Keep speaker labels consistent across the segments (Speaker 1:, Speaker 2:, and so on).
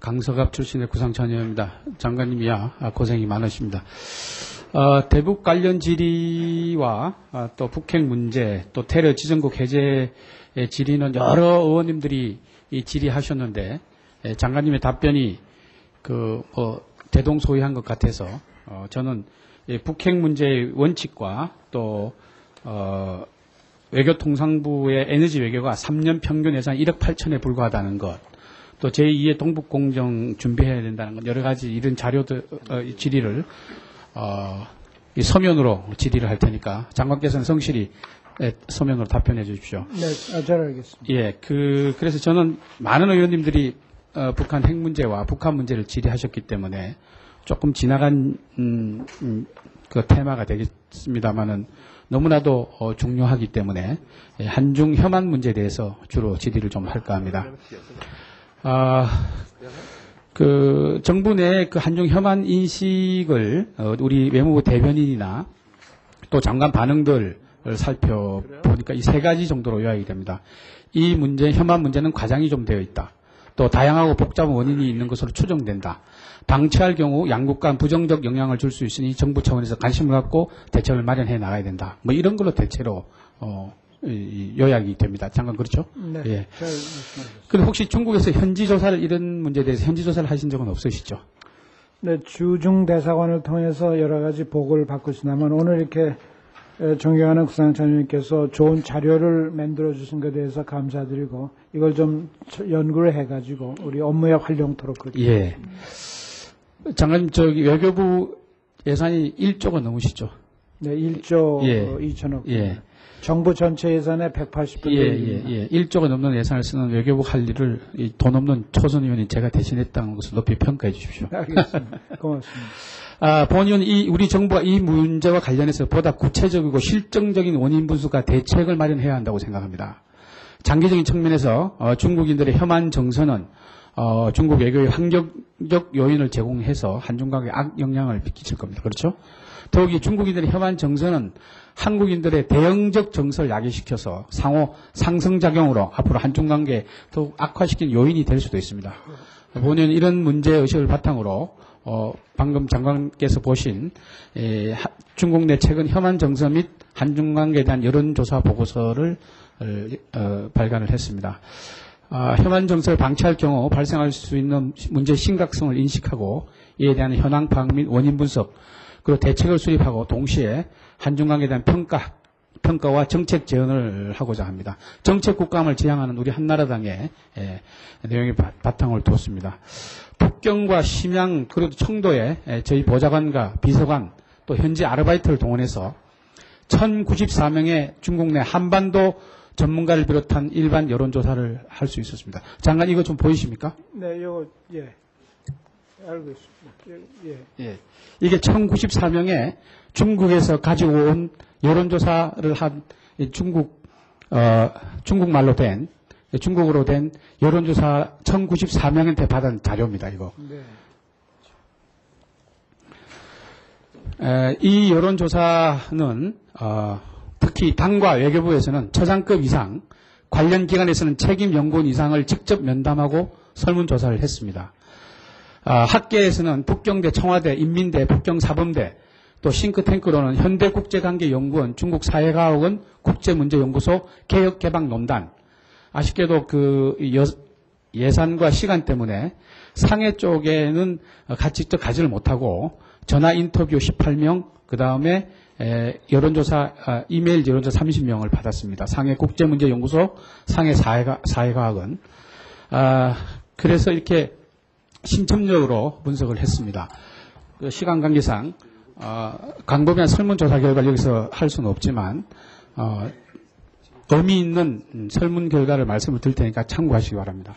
Speaker 1: 강서갑 출신의 구상찬의원입니다. 장관님이야 고생이 많으십니다. 대북 관련 질의와 또 북핵 문제, 또 테러 지정국 해제의 질의는 여러 의원님들이 질의하셨는데 장관님의 답변이 대동소이한 것 같아서 저는 북핵 문제의 원칙과 또 외교통상부의 에너지 외교가 3년 평균 예산 1억 8천에 불과하다는 것, 또 제2의 동북공정 준비해야 된다는 것, 여러 가지 이런 자료들, 질의를, 이 서면으로 질의를 할 테니까 장관께서는 성실히 서면으로 답변해 주십시오.
Speaker 2: 네, 잘 알겠습니다.
Speaker 1: 예, 그래서 저는 많은 의원님들이 북한 핵 문제와 북한 문제를 질의하셨기 때문에 조금 지나간, 그 테마가 되겠습니다만은 너무나도 중요하기 때문에 한중 혐한 문제에 대해서 주로 질의를 좀 할까 합니다. 정부 내 그 한중 혐한 인식을 우리 외무부 대변인이나 또 장관 반응들을 살펴보니까 이 세 가지 정도로 요약이 됩니다. 이 문제, 혐한 문제는 과장이 좀 되어 있다. 또 다양하고 복잡한 원인이 있는 것으로 추정된다. 방치할 경우 양국 간 부정적 영향을 줄 수 있으니 정부 차원에서 관심을 갖고 대책을 마련해 나가야 된다. 뭐 이런 걸로 대체로 요약이 됩니다. 잠깐 그렇죠?
Speaker 2: 네.
Speaker 1: 예. 그럼 혹시 중국에서 현지 조사를 이런 문제에 대해서 현지 조사를 하신 적은 없으시죠?
Speaker 2: 네, 주중 대사관을 통해서 여러 가지 보고를 받고 있습니다만 오늘 이렇게 존경하는 구상찬님께서 좋은 자료를 만들어 주신 것에 대해서 감사드리고 이걸 좀 연구를 해가지고 우리 업무에 활용토록 그렇게.
Speaker 1: 예. 장관님, 외교부 예산이 1조가 넘으시죠?
Speaker 2: 네, 1조
Speaker 1: 예.
Speaker 2: 2천억.
Speaker 1: 예.
Speaker 2: 정부 전체 예산의 180%.
Speaker 1: 예. 1조가 넘는 예산을 쓰는 외교부 할 일을 돈 없는 초선 의원이 제가 대신했다는 것을 높이 평가해 주십시오.
Speaker 2: 알겠습니다. 고맙습니다.
Speaker 1: 본의원 우리 정부가 이 문제와 관련해서 보다 구체적이고 실정적인 원인 분석과 대책을 마련해야 한다고 생각합니다. 장기적인 측면에서 중국인들의 혐한 정서는 중국 외교의 환경적 요인을 제공해서 한중관계에 악영향을 끼칠 겁니다. 그렇죠? 더욱이 중국인들의 혐한 정서는 한국인들의 대형적 정서를 야기시켜서 상호 상승작용으로 앞으로 한중관계에 더욱 악화시키는 요인이 될 수도 있습니다. 본의원 이런 문제의식을 바탕으로 방금 장관께서 보신 중국 내 최근 혐한 정서 및 한중관계에 대한 여론조사 보고서를 발간을 했습니다. 혐한 정서를 방치할 경우 발생할 수 있는 문제의 심각성을 인식하고 이에 대한 현황 파악 및 원인 분석 그리고 대책을 수립하고 동시에 한중관계에 대한 평가와 정책 제언을 하고자 합니다. 정책 국감을 지향하는 우리 한나라당의 내용이 바탕을 두었습니다. 북경과 심양 그리고 청도에 저희 보좌관과 비서관 또 현지 아르바이트를 동원해서 1094명의 중국 내 한반도 전문가를 비롯한 일반 여론조사를 할 수 있었습니다. 장관 이거 좀 보이십니까?
Speaker 2: 네, 이거 예. 알고 있습니다.
Speaker 1: 예. 이게 1094명의 중국에서 가지고 온 여론조사를 한 중국말로 된 중국어로 된 여론조사 1094명한테 받은 자료입니다. 이거.
Speaker 2: 네.
Speaker 1: 이 여론조사는 특히 당과 외교부에서는 처장급 이상, 관련 기관에서는 책임 연구원 이상을 직접 면담하고 설문조사를 했습니다. 학계에서는 북경대, 청와대, 인민대, 북경사범대, 또 싱크탱크로는 현대국제관계연구원, 중국사회과학원, 국제문제연구소, 개혁개방논단. 아쉽게도 예산과 시간 때문에 상해 쪽에는 직접 가지를 못하고 전화 인터뷰 18명, 그 다음에 여론조사, 이메일 여론조사 30명을 받았습니다. 상해 국제문제연구소, 상해 사회과학원. 그래서 이렇게 심층적으로 분석을 했습니다. 시간 관계상 광범위한 설문조사 결과를 여기서 할 수는 없지만 의미 있는 설문 결과를 말씀을 드릴 테니까 참고하시기 바랍니다.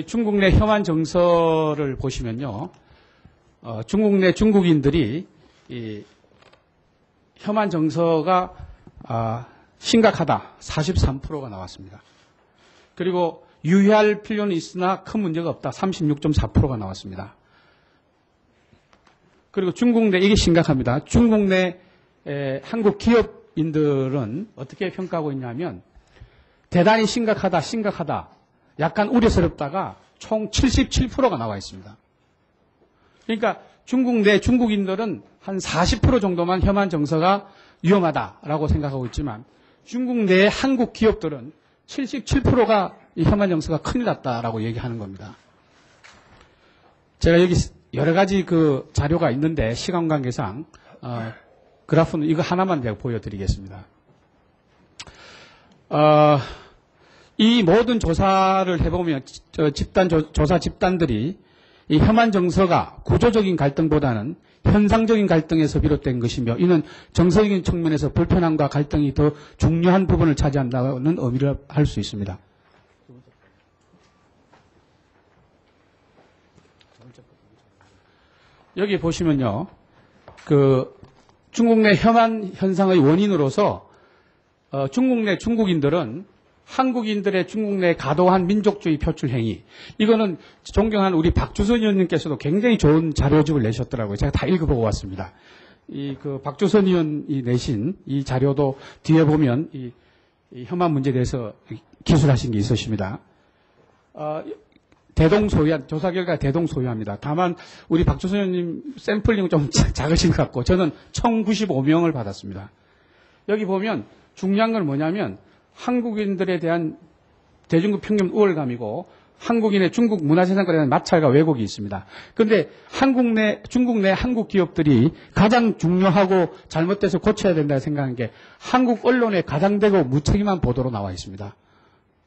Speaker 1: 중국 내 혐한 정서를 보시면요. 중국 내 중국인들이 혐한 정서가 심각하다 43%가 나왔습니다. 그리고 유의할 필요는 있으나 큰 문제가 없다 36.4%가 나왔습니다. 그리고 중국 내 이게 심각합니다. 중국 내 한국 기업인들은 어떻게 평가하고 있냐면 대단히 심각하다 약간 우려스럽다가 총 77%가 나와 있습니다. 그러니까 중국 내 중국인들은 한 40% 정도만 혐한 정서가 위험하다라고 생각하고 있지만 중국 내 한국 기업들은 77%가 이 혐한 정서가 큰일 났다라고 얘기하는 겁니다. 제가 여기 여러 가지 그 자료가 있는데 시간 관계상 그래프는 이거 하나만 제가 보여드리겠습니다. 이 모든 조사를 해보면 조사 집단들이 이 혐한 정서가 구조적인 갈등보다는 현상적인 갈등에서 비롯된 것이며 이는 정서적인 측면에서 불편함과 갈등이 더 중요한 부분을 차지한다는 의미를 할 수 있습니다. 여기 보시면요, 그 중국 내 혐한 현상의 원인으로서 중국 내 중국인들은 한국인들의 중국 내 과도한 민족주의 표출 행위, 이거는 존경하는 우리 박주선 의원님께서도 굉장히 좋은 자료집을 내셨더라고요. 제가 다 읽어보고 왔습니다. 이 그 박주선 의원이 내신 이 자료도 뒤에 보면 이 혐한 문제에 대해서 기술하신 게 있으십니다. 대동소이한, 조사 결과 대동소이합니다. 다만 우리 박주선 의원님 샘플링은 좀 작으신 것 같고 저는 1095명을 받았습니다. 여기 보면 중요한 건 뭐냐면 한국인들에 대한 대중국 평균 우월감이고 한국인의 중국 문화재산권에 대한 마찰과 왜곡이 있습니다. 그런데 중국 내 한국 기업들이 가장 중요하고 잘못돼서 고쳐야 된다고 생각하는 게 한국 언론의 가장되고 무책임한 보도로 나와 있습니다.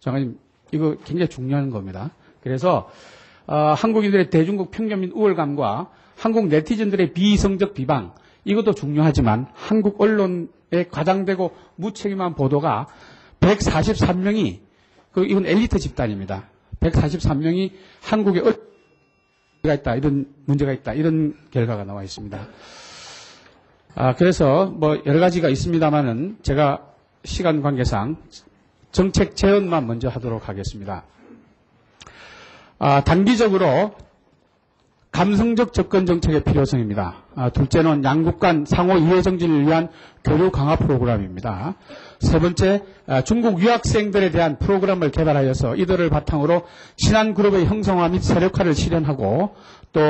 Speaker 1: 장관님, 이거 굉장히 중요한 겁니다. 그래서 한국인들의 대중국 편견 우월감과 한국 네티즌들의 비이성적 비방, 이것도 중요하지만 한국 언론의 과장되고 무책임한 보도가 143명이 이건 엘리트 집단입니다. 143명이 한국에 문제가 있다 이런 결과가 나와 있습니다. 그래서 뭐 여러 가지가 있습니다만은 제가 시간 관계상 정책 제언만 먼저 하도록 하겠습니다. 단기적으로 감성적 접근 정책의 필요성입니다. 둘째는 양국 간 상호 이해 정진을 위한 교류 강화 프로그램입니다. 세 번째, 중국 유학생들에 대한 프로그램을 개발하여서 이들을 바탕으로 친한 그룹의 형성화 및 세력화를 실현하고 또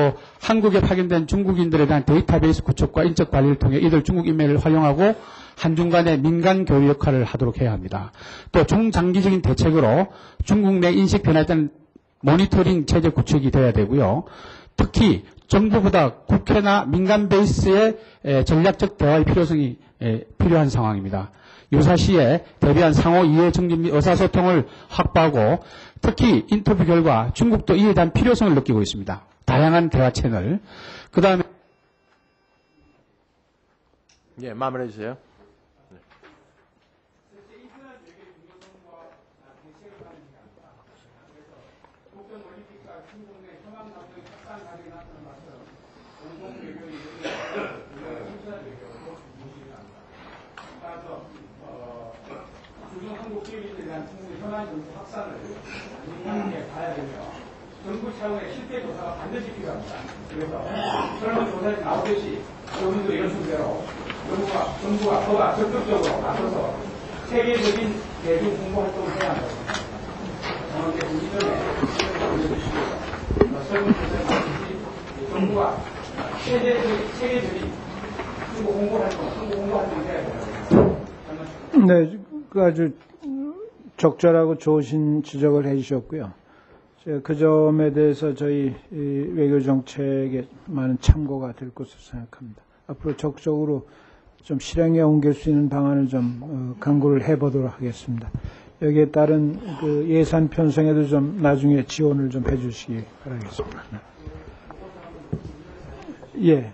Speaker 1: 한국에 파견된 중국인들에 대한 데이터베이스 구축과 인적 관리를 통해 이들 중국 인맥을 활용하고 한중 간의 민간 교류 역할을 하도록 해야 합니다. 또 중장기적인 대책으로 중국 내 인식 변화에 대한 모니터링 체제 구축이 돼야 되고요. 특히 정부보다 국회나 민간 베이스의 전략적 대화의 필요성이 필요한 상황입니다. 유사시에 대비한 상호 이해 정진 및 의사소통을 확보하고 특히 인터뷰 결과 중국도 이에 대한 필요성을 느끼고 있습니다. 다양한 대화 채널. 그 다음에
Speaker 3: 예, 마무리해 주세요.
Speaker 1: 한국 기업인들에 대한 중국의 현안 정책 확산을 민감하게 봐야 되며 정부 차원의 실태 조사가 반드시 필요합니다. 그래서 설문조사에 나오듯이 여러분들 이런 순대로 정부가 더가 적극적으로 나서서 세계적인 대중 홍보 활동을 해야 한다고 생각합니다. 저는 우리 전에 올려주시고요. 설문조사에 나오듯이 정부가 세계적인 중국 홍보 활동을 해야 된다고 생각합니다.
Speaker 2: 네, 아주 적절하고 좋으신 지적을 해주셨고요. 그 점에 대해서 저희 외교 정책에 많은 참고가 될 것으로 생각합니다. 앞으로 적극적으로 좀 실행에 옮길 수 있는 방안을 좀 강구를 해보도록 하겠습니다. 여기에 따른 그 예산 편성에도 좀 나중에 지원을 좀 해주시기 바라겠습니다. 예.